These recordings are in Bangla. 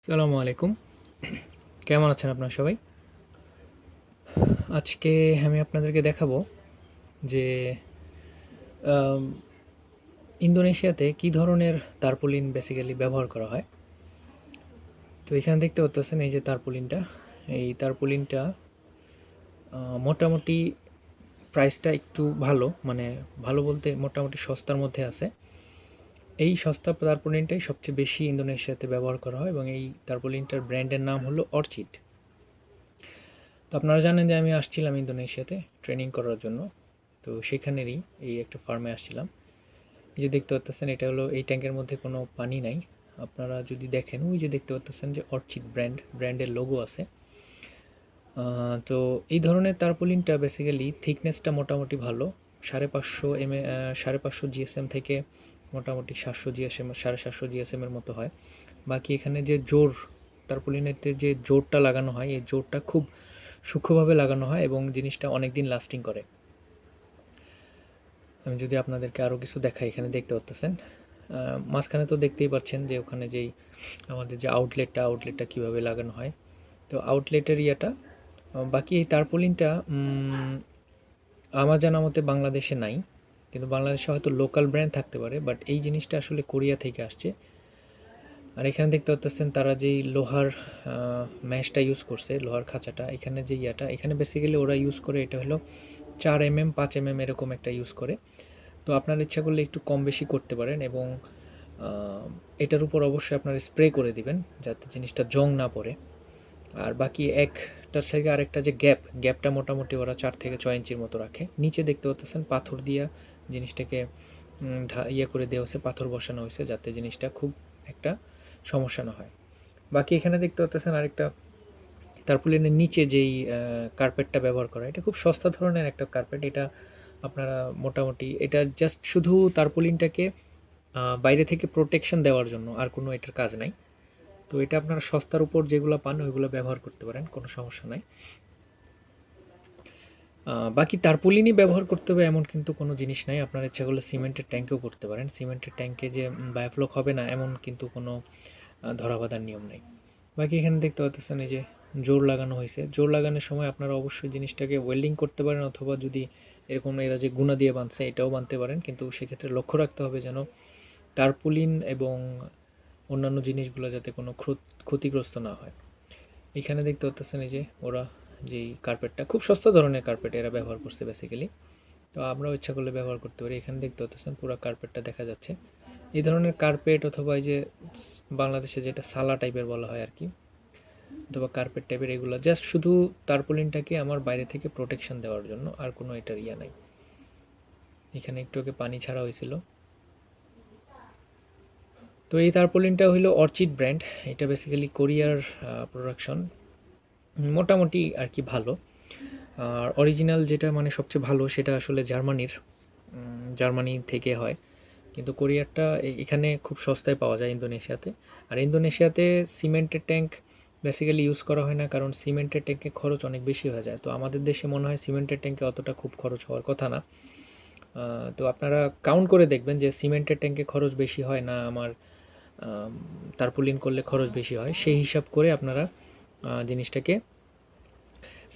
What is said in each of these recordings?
আসসালামু আলাইকুম। কেমন আছেন আপনারা সবাই? আজকে আমি আপনাদেরকে দেখাবো যে আম ইন্দোনেশিয়াতে কী ধরনের তারপুলিন বেসিক্যালি ব্যবহার করা হয়। তো এখানে দেখতে পাচ্ছেন এই যে তারপুলিনটা, এই তারপুলিনটা মোটামুটি প্রাইসটা একটু ভালো, মানে ভালো বলতে মোটামুটি সস্তার মধ্যে আছে। এই সস্তা তারপুলিনটাই সবচেয়ে বেশি ইন্দোনেশিয়াতে ব্যবহার করা হয় এবং এই তারপুলিনটার ব্র্যান্ডের নাম হলো অর্চিড। তো আপনারা জানেন যে আমি আসছিলাম ইন্দোনেশিয়াতে ট্রেনিং করার জন্য। তো সেখানেরই এই একটা ফার্মে আসছিলাম। এই যে দেখতে পাচ্ছেন এটা হলো, এই ট্যাঙ্কের মধ্যে কোনো পানি নাই। আপনারা যদি দেখেন ওই যে দেখতে পাচ্ছেন যে অর্চিড ব্র্যান্ডের লোগো আছে। তো এই ধরনের তারপুলিনটা বেসিক্যালি থিকনেসটা মোটামুটি ভালো, 550 জিএসএম থেকে মোটামুটি 700 জিএসএম, 750 জিএসএমের মতো হয়। বাকি এখানে যে জোর, তারপুলিনেতে যে জোরটা লাগানো হয় এই জোরটা খুব সূক্ষ্মভাবে লাগানো হয় এবং জিনিসটা অনেক দিন লাস্টিং করে। আমি যদি আপনাদেরকে আরও কিছু দেখাই, এখানে দেখতে পাচ্ছেন মাঝখানে তো দেখতেই পাচ্ছেন যে ওখানে যেই আমাদের যে আউটলেটটা কীভাবে লাগানো হয়। তো আউটলেটের ইয়েটা বাকি এই তারপুলিনটা আমার জানা মতে বাংলাদেশে নাই, কিন্তু বাংলাদেশে হয়তো লোকাল ব্র্যান্ড থাকতে পারে, বাট এই জিনিসটা আসলে কোরিয়া থেকে আসছে। আর এখানে দেখতে পাচ্ছেন তারা যেই লোহার ম্যাশটা ইউজ করছে, লোহার খাঁচাটা, এখানে যে ইয়াটা এখানে বেসিক্যালি ওরা ইউজ করে এটা হলো 4 mm 5 mm এরকম একটা ইউজ করে। তো আপনার ইচ্ছা করলে একটু কম বেশি করতে পারেন এবং এটার উপর অবশ্যই আপনার স্প্রে করে দিবেন যাতে জিনিসটা জং না পড়ে। আর বাকি একটার থেকে আরেকটা যে গ্যাপটা মোটামুটি ওরা 4 থেকে 6 ইঞ্চির মতো রাখে। নিচে দেখতে পাচ্ছেন পাথর দিয়া জিনিসটাকে ইয়ে করে দেওয়া হয়েছে, পাথর বসানো হয়েছে যাতে জিনিসটা খুব একটা সমস্যা না হয়। বাকি এখানে দেখতে পাচ্ছেন আরেকটা তারপুলিনের নিচে যেই কার্পেটটা ব্যবহার করা, এটা খুব সস্তা ধরনের একটা কার্পেট। এটা আপনারা মোটামুটি এটা জাস্ট শুধু তারপুলিনটাকে বাইরে থেকে প্রোটেকশন দেওয়ার জন্য, আর কোনো এটার কাজ নাই। তো এটা আপনারা সস্তার উপর যেগুলো পান ওইগুলো ব্যবহার করতে পারেন, কোনো সমস্যা নাই। বাকি তারপুলিনই ব্যবহার করতে হবে এমন কিন্তু কোনো জিনিস নাই। আপনার ইচ্ছা করলে সিমেন্টের ট্যাঙ্কেও করতে পারেন। সিমেন্টের ট্যাঙ্কে যে বায়োফ্লক হবে না এমন কিন্তু কোনো ধরা বাঁধার নিয়ম নেই। বাকি এখানে দেখতে পাচ্ছেন এই যে জোর লাগানো হয়েছে। জোর লাগানোর সময় আপনারা অবশ্যই জিনিসটাকে ওয়েল্ডিং করতে পারেন, অথবা যদি এরকম এরা যে গুণা দিয়ে বাঁধছে এটাও বাঁধতে পারেন, কিন্তু সেক্ষেত্রে লক্ষ্য রাখতে হবে যেন তারপুলিন এবং অন্যান্য জিনিসগুলো যাতে কোনো ক্ষতিগ্রস্ত না হয়। এখানে দেখতে পাচ্ছেন এই যে ওরা যেই কার্পেটটা, খুব সস্তা ধরনের কার্পেট এরা ব্যবহার করছে বেসিক্যালি। তো আমরাও ইচ্ছা করলে ব্যবহার করতে পারি। এখানে দেখতে পাচ্ছেন পুরো কার্পেটটা দেখা যাচ্ছে। এই ধরনের কার্পেট অথবা এই যে বাংলাদেশে যেটা সালা টাইপের বলা হয় আর কি, অথবা কার্পেট টাইপের, এগুলো জাস্ট শুধু তারপুলিনটাকে আমার বাইরে থেকে প্রোটেকশন দেওয়ার জন্য, আর কোনো এটার ইয়া নাই। এখানে একটু আগে পানি ছাড়া হয়েছিল। তো এই তারপুলিনটা হইলো অর্চিড ব্র্যান্ড, এটা বেসিক্যালি কোরিয়ার প্রোডাকশন, মোটামুটি আর কি ভালো। আর অরিজিনাল যেটা মানে সবচেয়ে ভালো সেটা আসলে জার্মানি থেকে হয়, কিন্তু কোরিয়ারটা এখানে খুব সস্তায় পাওয়া যায় ইন্দোনেশিয়াতে। আর ইন্দোনেশিয়াতে সিমেন্টের ট্যাঙ্ক বেসিক্যালি ইউজ করা হয় না, কারণ সিমেন্টের ট্যাঙ্কে খরচ অনেক বেশি হয়ে যায়। তো আমাদের দেশে মনে হয় সিমেন্টের ট্যাঙ্কে অতটা খুব খরচ হওয়ার কথা না। তো আপনারা কাউন্ট করে দেখবেন যে সিমেন্টের ট্যাঙ্কে খরচ বেশি হয় না আমার তারপুলিন করলে খরচ বেশি হয়, সেই হিসাব করে আপনারা জিনিসটাকে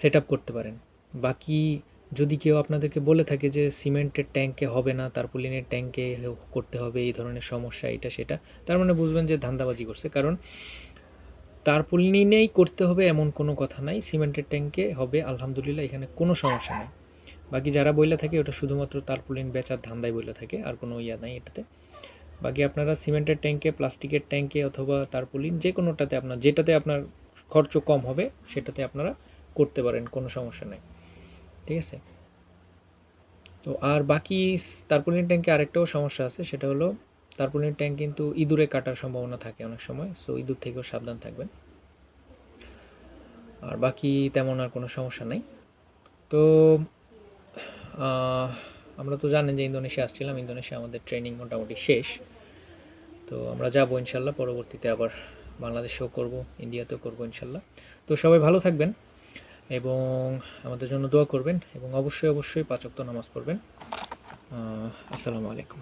সেট আপ করতে পারেন। বাকি যদি কেউ আপনাদেরকে বলে থাকে যে সিমেন্টের ট্যাঙ্কে হবে না, তারপুলিনের ট্যাঙ্কে করতে হবে, এই ধরনের সমস্যা এটা সেটা, তার মানে বুঝবেন যে ধান্দাবাজি করছে। কারণ তারপুলিনেই করতে হবে এমন কোনো কথা নাই, সিমেন্টের ট্যাঙ্কে হবে আলহামদুলিল্লাহ, এখানে কোনো সমস্যা নাই। বাকি যারা বইলা থাকে ওটা শুধুমাত্র তারপুলিন বেচার ধান্দায় বইলা থাকে, আর কোনো ইয়া নাই এটাতে। বাকি আপনারা সিমেন্টের ট্যাঙ্কে, প্লাস্টিকের ট্যাঙ্কে অথবা তারপুলিন যে কোনোটাতে আপনার যেটাতে আপনার খরচ কম হবে সেটাতে আপনারা করতে পারেন, কোনো সমস্যা নেই। ঠিক আছে? তো আর বাকি তারপুলিন ট্যাঙ্কে আরেকটাও সমস্যা আছে, সেটা হলো তারপুলিন ট্যাঙ্ক কিন্তু ইঁদুরে কাটার সম্ভাবনা থাকে অনেক সময়, সো ইঁদুর থেকেও সাবধান থাকবেন। আর বাকি তেমন আর কোনো সমস্যা নাই। তো আমরা তো জানেন যে ইন্দোনেশিয়া আসছিলাম, ইন্দোনেশিয়া আমাদের ট্রেনিং মোটামুটি শেষ। তো আমরা যাবো ইনশাল্লাহ, পরবর্তীতে আবার বাংলাদেশেও করব, ইন্ডিয়াতেও করব ইনশাল্লাহ। তো সবাই ভালো থাকবেন এবং আমাদের জন্য দোয়া করবেন এবং অবশ্যই 5 ওয়াক্ত নামাজ পড়বেন। আসসালামু আলাইকুম।